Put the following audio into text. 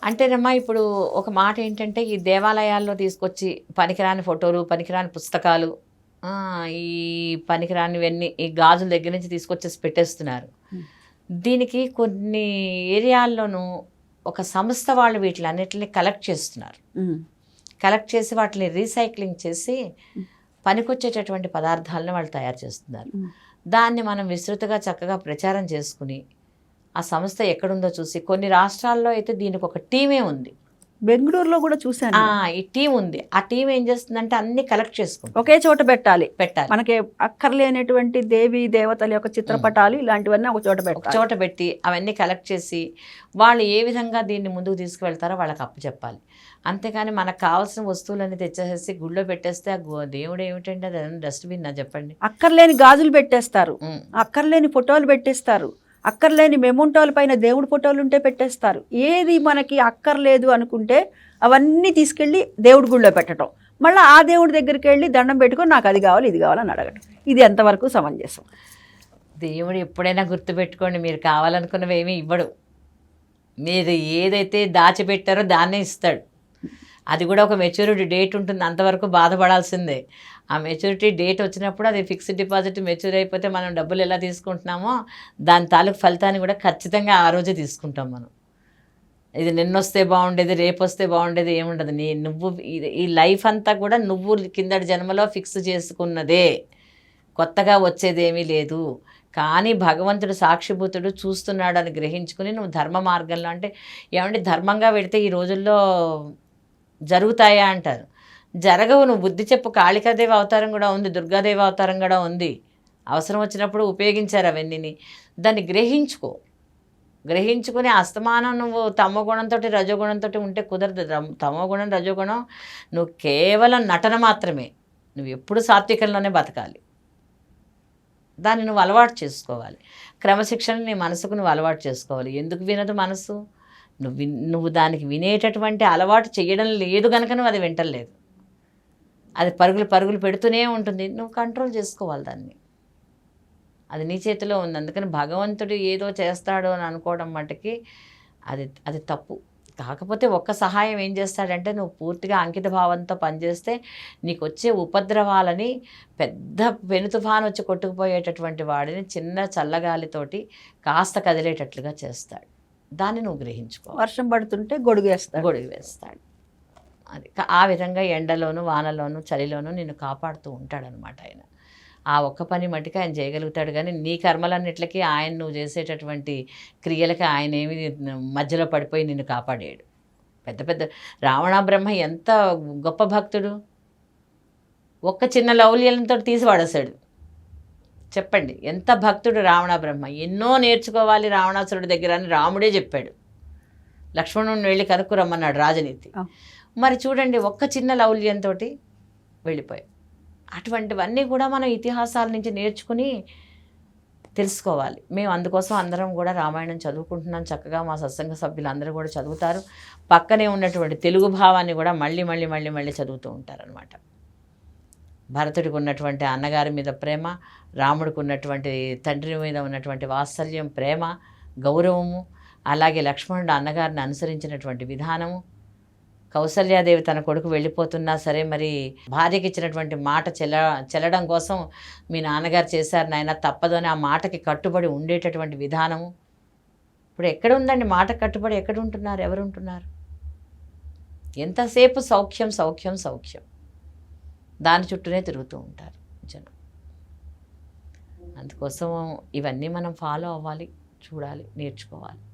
అంటేనమ్మా ఇప్పుడు ఒక మాట ఏంటంటే ఈ దేవాలయాల్లో తీసుకొచ్చి పనికిరాని ఫోటోలు, పనికిరాని పుస్తకాలు, ఈ పనికిరానివన్నీ ఈ గాజుల దగ్గర నుంచి తీసుకొచ్చేసి పెట్టేస్తున్నారు. దీనికి కొన్ని ఏరియాల్లోనూ ఒక సంస్థ వాళ్ళు వీటిలన్నిటిని కలెక్ట్ చేస్తున్నారు. కలెక్ట్ చేసి వాటిని రీసైక్లింగ్ చేసి పనికొచ్చేటటువంటి పదార్థాలను వాళ్ళు తయారు చేస్తున్నారు. దాన్ని మనం విస్తృతంగా చక్కగా ప్రచారం చేసుకుని ఆ సంస్థ ఎక్కడుందో చూసి, కొన్ని రాష్ట్రాల్లో అయితే దీనికి ఒక టీమే ఉంది. బెంగళూరులో కూడా చూసాను ఈ టీం ఉంది. ఆ టీం ఏం చేస్తుందంటే అన్ని కలెక్ట్ చేసుకుంటాం, ఒకే చోట పెట్టాలి. మనకి అక్కర్లేనటువంటి దేవి దేవతల యొక్క చిత్రపటాలు ఇలాంటివన్నీ ఒక చోట పెట్టి అవన్నీ కలెక్ట్ చేసి వాళ్ళు ఏ విధంగా దీన్ని ముందుకు తీసుకువెళ్తారో వాళ్ళకి అప్పు చెప్పాలి. అంతేకాని మనకు కావాల్సిన వస్తువులన్నీ తెచ్చేసేసి గుళ్ళో పెట్టేస్తే దేవుడు ఏమిటంటే అది డస్ట్బిన్ చెప్పండి. అక్కర్లేని గాజులు పెట్టేస్తారు, అక్కర్లేని ఫోటోలు పెట్టేస్తారు, అక్కర్లేని మెమోంటోల పైన దేవుడి ఫోటోలు ఉంటే పెట్టేస్తారు. ఏది మనకి అక్కర్లేదు అనుకుంటే అవన్నీ తీసుకెళ్ళి దేవుడి గుళ్ళో పెట్టడం, మళ్ళీ ఆ దేవుడి దగ్గరికి వెళ్ళి దండం పెట్టుకొని నాకు అది కావాలి ఇది కావాలని అడగటం, ఇది ఎంతవరకు సమంజసం? దేవుడు ఎప్పుడైనా గుర్తుపెట్టుకోండి, మీరు కావాలనుకున్నవి ఏమీ ఇవ్వడు. మీరు ఏదైతే దాచిపెట్టారో దాన్నే ఇస్తాడు. అది కూడా ఒక మెచ్యూరిటీ డేట్ ఉంటుంది, అంతవరకు బాధపడాల్సిందే. ఆ మెచ్యూరిటీ డేట్ వచ్చినప్పుడు అది ఫిక్స్డ్ డిపాజిట్ మెచ్యూర్ అయిపోతే మనం డబ్బులు ఎలా తీసుకుంటున్నామో దాని తాలూకు ఫలితాన్ని కూడా ఖచ్చితంగా ఆ రోజే తీసుకుంటాం మనం. ఇది నిన్నొస్తే బాగుండేది, రేపు వస్తే బాగుండేది ఏముండదు. నువ్వు ఈ లైఫ్ అంతా కూడా నువ్వు కిందటి జన్మలో ఫిక్స్ చేసుకున్నదే, కొత్తగా వచ్చేదేమీ లేదు. కానీ భగవంతుడు సాక్షిభూతుడు చూస్తున్నాడు అని గ్రహించుకుని నువ్వు ధర్మ మార్గంలో, అంటే ఏమంటే ధర్మంగా పెడితే ఈ రోజుల్లో జరుగుతాయా అంటారు, జరగవు. నువ్వు బుద్ధి చెప్పు. కాళికాదేవి అవతారం కూడా ఉంది, దుర్గాదేవి అవతారం కూడా ఉంది. అవసరం వచ్చినప్పుడు ఉపయోగించారు అవన్నీ. దాన్ని గ్రహించుకుని అస్తమానం నువ్వు తమోగుణంతో రజోగుణంతో ఉంటే కుదరదు. తమోగుణం రజోగుణం నువ్వు కేవలం నటన మాత్రమే. నువ్వు ఎప్పుడు సాత్వికంలోనే బతకాలి. దాన్ని నువ్వు అలవాటు చేసుకోవాలి. క్రమశిక్షణ నీ మనసుకు నువ్వు అలవాటు చేసుకోవాలి. ఎందుకు వినదు మనసు? నువ్వు దానికి వినేటటువంటి అలవాటు చేయడం లేదు కనుక నువ్వు అది వింటలేదు. అది పరుగులు పెడుతూనే ఉంటుంది. నువ్వు కంట్రోల్ చేసుకోవాలి దాన్ని. అది నీ చేతిలో ఉంది. అందుకని భగవంతుడు ఏదో చేస్తాడు అని అనుకోవడం మటుకి అది తప్పు. కాకపోతే ఒక్క సహాయం ఏం చేస్తాడంటే, నువ్వు పూర్తిగా అంకిత భావంతో పనిచేస్తే నీకు వచ్చే ఉపద్రవాలని, పెద్ద పెను తుఫాను వచ్చి కొట్టుకుపోయేటటువంటి వాడిని చిన్న చల్లగాలితోటి కాస్త కదిలేటట్లుగా చేస్తాడు. దాన్ని నువ్వు గ్రహించుకో. వర్షం పడుతుంటే గొడుగు వేస్తాడు. అది ఆ విధంగా ఎండలోను, వానలోను, చలిలోను నిన్ను కాపాడుతూ ఉంటాడనమాట ఆయన. ఆ ఒక్క పని మటుకు ఆయన చేయగలుగుతాడు. కానీ నీ కర్మలన్నిటికీ ఆయన నువ్వు చేసేటటువంటి క్రియలకి ఆయన ఏమి మధ్యలో పడిపోయి నిన్ను కాపాడాడు. పెద్ద రావణ బ్రహ్మ ఎంత గొప్ప భక్తుడు. ఒక్క చిన్న లౌల్యంతో తీసి పడేశాడు. చెప్పండి, ఎంత భక్తుడు రావణ బ్రహ్మ. ఎన్నో నేర్చుకోవాలి రావణాసురుడి దగ్గర అని రాముడే చెప్పాడు. లక్ష్మణుడిని వెళ్ళి కనుక్కురమ్మన్నాడు రాజనీతి. మరి చూడండి, ఒక్క చిన్న లౌల్యంతో వెళ్ళిపోయాయి. అటువంటివన్నీ కూడా మనం ఇతిహాసాల నుంచి నేర్చుకుని తెలుసుకోవాలి. మేము అందుకోసం అందరం కూడా రామాయణం చదువుకుంటున్నాం. చక్కగా మా సత్సంగ సభ్యులందరూ కూడా చదువుతారు. పక్కనే ఉన్నటువంటి తెలుగు భావాన్ని కూడా మళ్ళీ చదువుతూ ఉంటారనమాట. భరతుడికి ఉన్నటువంటి అన్నగారి మీద ప్రేమ, రాముడికి ఉన్నటువంటి తండ్రి మీద ఉన్నటువంటి వాత్సల్యం, ప్రేమ, గౌరవము, అలాగే లక్ష్మణుడు అన్నగారిని అనుసరించినటువంటి విధానము, కౌసల్యాదేవి తన కొడుకు వెళ్ళిపోతున్నా సరే మరి భార్యకి ఇచ్చినటువంటి మాట చెల్లడం కోసం మీ నాన్నగారు చేశారు నాయన, తప్పదు అని ఆ మాటకి కట్టుబడి ఉండేటటువంటి విధానము. ఇప్పుడు ఎక్కడ ఉందండి మాట కట్టుబడి? ఎక్కడ ఉంటున్నారు? ఎవరు ఉంటున్నారు? ఎంతసేపు సౌఖ్యం సౌఖ్యం సౌఖ్యం, దాని చుట్టూనే తిరుగుతూ ఉంటారు జనం. అందుకోసం ఇవన్నీ మనం ఫాలో అవ్వాలి, చూడాలి, నేర్చుకోవాలి.